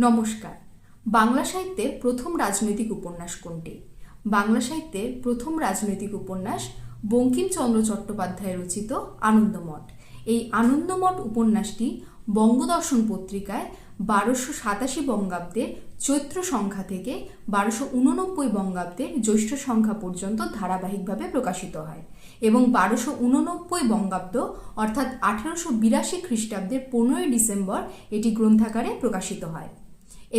নমস্কার। বাংলা সাহিত্যের প্রথম রাজনৈতিক উপন্যাস কোনটি? বাংলা সাহিত্যের প্রথম রাজনৈতিক উপন্যাস বঙ্কিমচন্দ্র চট্টোপাধ্যায় রচিত আনন্দমঠ। এই আনন্দমঠ উপন্যাসটি বঙ্গদর্শন পত্রিকায় 1287 বঙ্গাব্দের চৈত্র সংখ্যা থেকে 1289 বঙ্গাব্দের জ্যৈষ্ঠ সংখ্যা পর্যন্ত ধারাবাহিকভাবে প্রকাশিত হয় এবং 1289 বঙ্গাব্দ অর্থাৎ 1882 খ্রিস্টাব্দের 15 ডিসেম্বর এটি গ্রন্থাকারে প্রকাশিত হয়।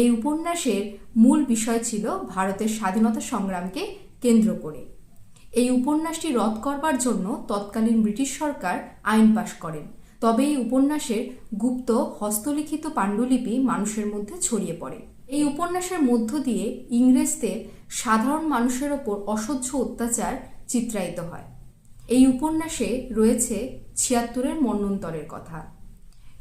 এই উপন্যাসের মূল বিষয় ছিল ভারতের স্বাধীনতা সংগ্রামকে কেন্দ্র করে। এই উপন্যাসটি রদ করবার জন্য তৎকালীন ব্রিটিশ সরকার আইন পাশ করেন। তবে এই উপন্যাসের গুপ্ত হস্তলিখিত পাণ্ডুলিপি মানুষের মধ্যে ছড়িয়ে পড়ে। এই উপন্যাসের মধ্য দিয়ে ইংরেজদের সাধারণ মানুষের ওপর অসহ্য অত্যাচার চিত্রায়িত হয়। এই উপন্যাসে রয়েছে 76-এর মন্বন্তরের কথা।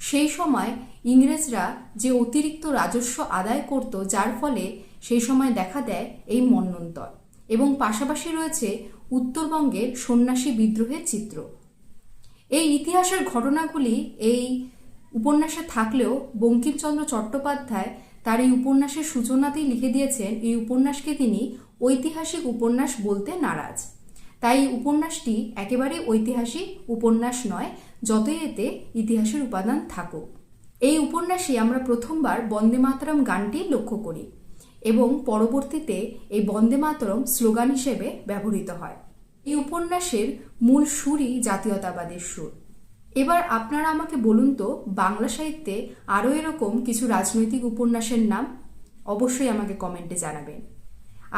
সেই সময় ইংরেজরা যে অতিরিক্ত রাজস্ব আদায় করত, যার ফলে সেই সময় দেখা দেয় এই মন্বন্তর, এবং পাশাপাশি রয়েছে উত্তরবঙ্গের সন্ন্যাসী বিদ্রোহের চিত্র। এই ইতিহাসের ঘটনাগুলি এই উপন্যাসে থাকলেও বঙ্কিমচন্দ্র চট্টোপাধ্যায় তার এই উপন্যাসের সূচনাতেই লিখে দিয়েছেন এই উপন্যাসকে তিনি ঐতিহাসিক উপন্যাস বলতে নারাজ। তাই উপন্যাসটি একেবারে ঐতিহাসিক উপন্যাস নয়, যতই এতে ইতিহাসের উপাদান থাকুক। এই উপন্যাসে আমরা প্রথমবার বন্দে মাতরম গানটি লক্ষ্য করি এবং পরবর্তীতে এই বন্দে মাতরম স্লোগান হিসেবে ব্যবহৃত হয়। এই উপন্যাসের মূল সুরই জাতীয়তাবাদের সুর। এবার আপনারা আমাকে বলুন তো, বাংলা সাহিত্যে আরও এরকম কিছু রাজনৈতিক উপন্যাসের নাম অবশ্যই আমাকে কমেন্টে জানাবেন।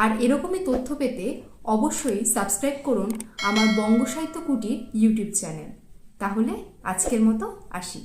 আর এরকমই তথ্য পেতে অবশ্যই সাবস্ক্রাইব করুন আমার বঙ্গ সাহিত্য কুটির ইউটিউব চ্যানেল। তাহলে আজকের মতো আসি।